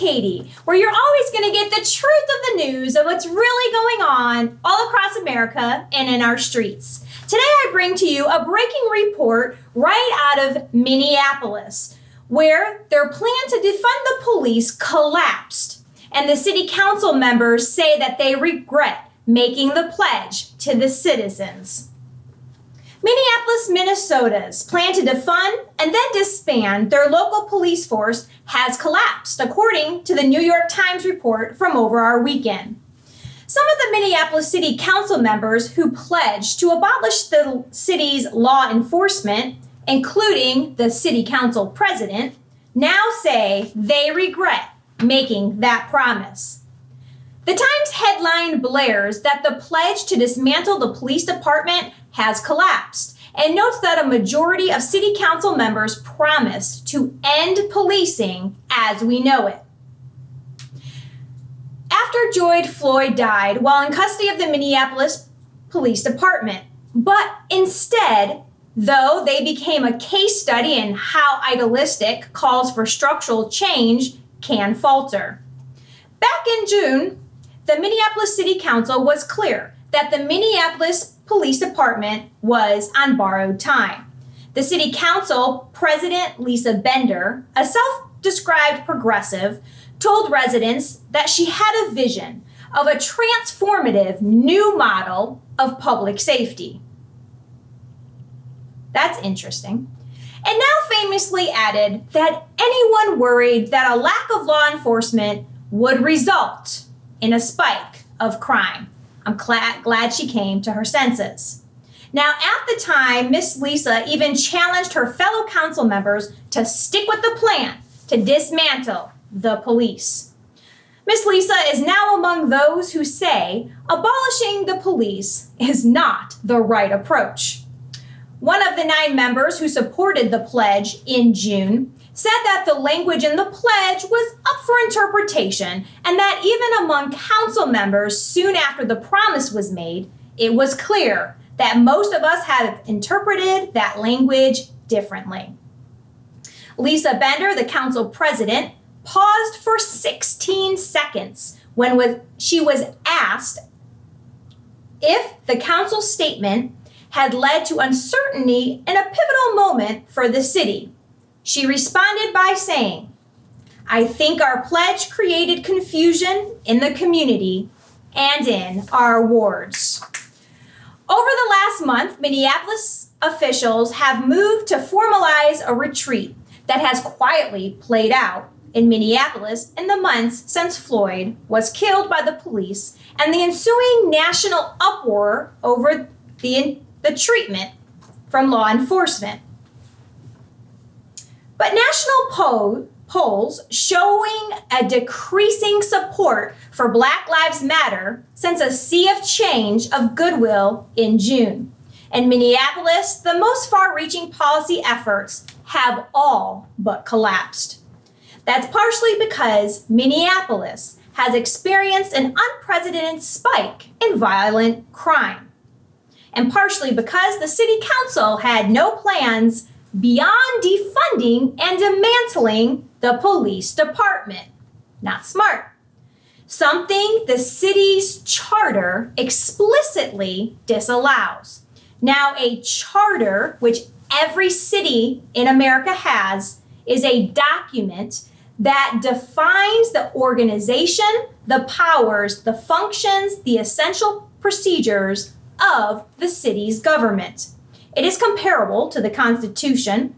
Katie, where you're always going to get the truth of the news of what's really going on all across America and in our streets. Today I bring to you a breaking report right out of Minneapolis, where their plan to defund the police collapsed, and the city council members say that they regret making the pledge to the citizens. Minneapolis, Minnesota's plan to defund and then disband their local police force has collapsed, according to the New York Times report from over our weekend. Some of the Minneapolis City Council members who pledged to abolish the city's law enforcement, including the City Council president, now say they regret making that promise. The Times headline blares that the pledge to dismantle the police department has collapsed and notes that a majority of city council members promised to end policing as we know it. After George Floyd died while in custody of the Minneapolis Police Department, but instead, though they became a case study in how idealistic calls for structural change can falter. Back in June, the Minneapolis City Council was clear that the Minneapolis Police Department was on borrowed time. The City Council President Lisa Bender, a self-described progressive, told residents that she had a vision of a transformative new model of public safety. That's interesting. And now famously added that anyone worried that a lack of law enforcement would result in a spike of crime. I'm glad she came to her senses. Now, at the time, Miss Lisa even challenged her fellow council members to stick with the plan to dismantle the police. Miss Lisa is now among those who say abolishing the police is not the right approach. One of the 9 members who supported the pledge in June said that the language in the pledge was up for interpretation and that even among council members soon after the promise was made, it was clear that most of us have interpreted that language differently. Lisa Bender, the council president, paused for 16 seconds when she was asked if the council statement had led to uncertainty in a pivotal moment for the city. She responded by saying, "I think our pledge created confusion in the community and in our wards." Over the last month, Minneapolis officials have moved to formalize a retreat that has quietly played out in Minneapolis in the months since Floyd was killed by the police and the ensuing national uproar over the treatment from law enforcement. But national polls showing a decreasing support for Black Lives Matter since a sea of change of goodwill in June. In Minneapolis, the most far-reaching policy efforts have all but collapsed. That's partially because Minneapolis has experienced an unprecedented spike in violent crime, and partially because the city council had no plans beyond defunding and dismantling the police department. Not smart. Something the city's charter explicitly disallows. Now, a charter, which every city in America has, is a document that defines the organization, the powers, the functions, the essential procedures of the city's government. It is comparable to the Constitution,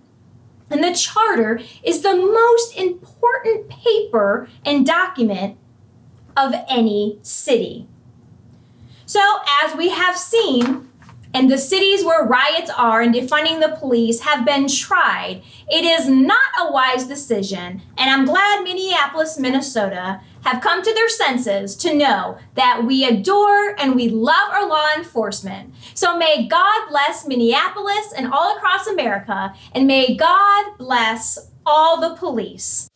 and the Charter is the most important paper and document of any city. So, as we have seen, and the cities where riots are and defunding the police have been tried, it is not a wise decision, and I'm glad Minneapolis, Minnesota have come to their senses to know that we adore and we love our law enforcement. So may God bless Minneapolis and all across America, and may God bless all the police.